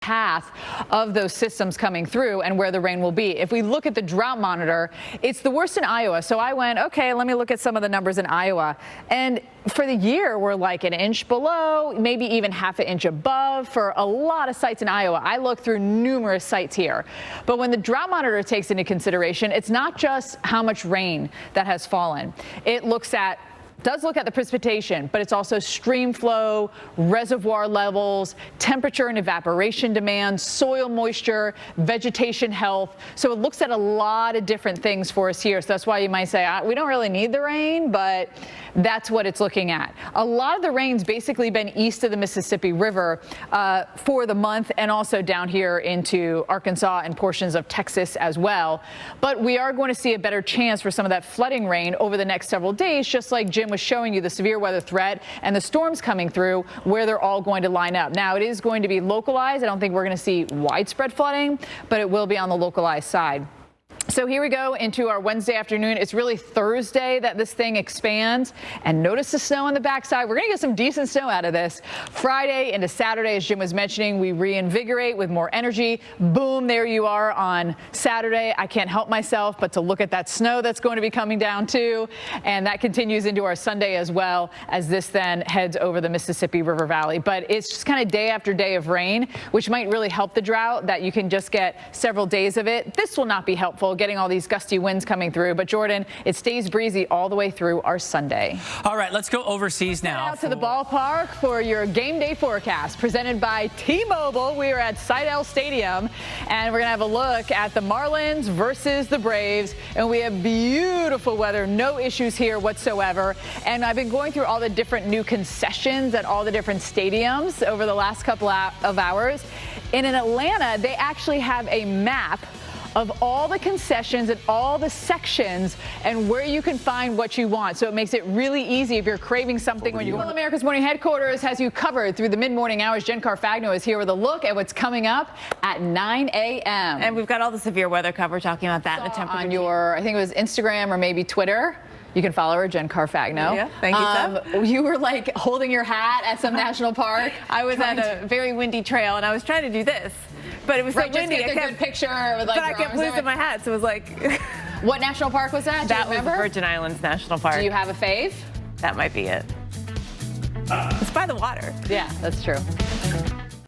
path of those systems coming through and where the rain will be. If we look at the drought monitor, it's the worst in Iowa. So I went, okay, let me look at some of the numbers in Iowa. And for the year, we're like an inch below, maybe even half an inch above for a lot of sites in Iowa. I looked through numerous sites here. But when the drought monitor takes into consideration, it's not just how much rain that has fallen. It does look at the precipitation, but it's also stream flow, reservoir levels, temperature and evaporation demand, soil moisture, vegetation health. So it looks at a lot of different things for us here. So that's why you might say, we don't really need the rain, but that's what it's looking at. A lot of the rain's basically been east of the Mississippi River for the month, and also down here into Arkansas and portions of Texas as well. But we are going to see a better chance for some of that flooding rain over the next several days, just like Jim was showing you the severe weather threat and the storms coming through, where they're all going to line up. Now, it is going to be localized. I don't think we're going to see widespread flooding, but it will be on the localized side. So here we go into our Wednesday afternoon. It's really Thursday that this thing expands. And notice the snow on the backside. We're going to get some decent snow out of this. Friday into Saturday, as Jim was mentioning, we reinvigorate with more energy. Boom, there you are on Saturday. I can't help myself but to look at that snow that's going to be coming down too. And that continues into our Sunday as well, as this then heads over the Mississippi River Valley. But it's just kind of day after day of rain, which might really help the drought, that you can just get several days of it. This will not be helpful, getting all these gusty winds coming through. But Jordan, it stays breezy all the way through our Sunday. All right, let's go overseas now. Out to the ballpark for your game day forecast, presented by T-Mobile. We are at Sidel Stadium, and we're going to have a look at the Marlins versus the Braves. And we have beautiful weather, no issues here whatsoever. And I've been going through all the different new concessions at all the different stadiums over the last couple of hours. And in Atlanta, they actually have a map of all the concessions and all the sections and where you can find what you want. So it makes it really easy if you're craving something when you go. America's Morning Headquarters has you covered through the mid-morning hours. Jen Carfagno is here with a look at what's coming up at 9 a.m. And we've got all the severe weather cover talking about that. And the temperature on your, I think it was Instagram or maybe Twitter. You can follow her, Jen Carfagno. Yeah, thank you, Steph. You were like holding your hat at some national park. I was at a very windy trail, and I was trying to do this, but it was so windy. Just get a good picture with like but I kept losing my hat, so it was like. What national park was that? That was the Virgin Islands National Park. Do you have a fave? That might be it. It's by the water. Yeah, that's true.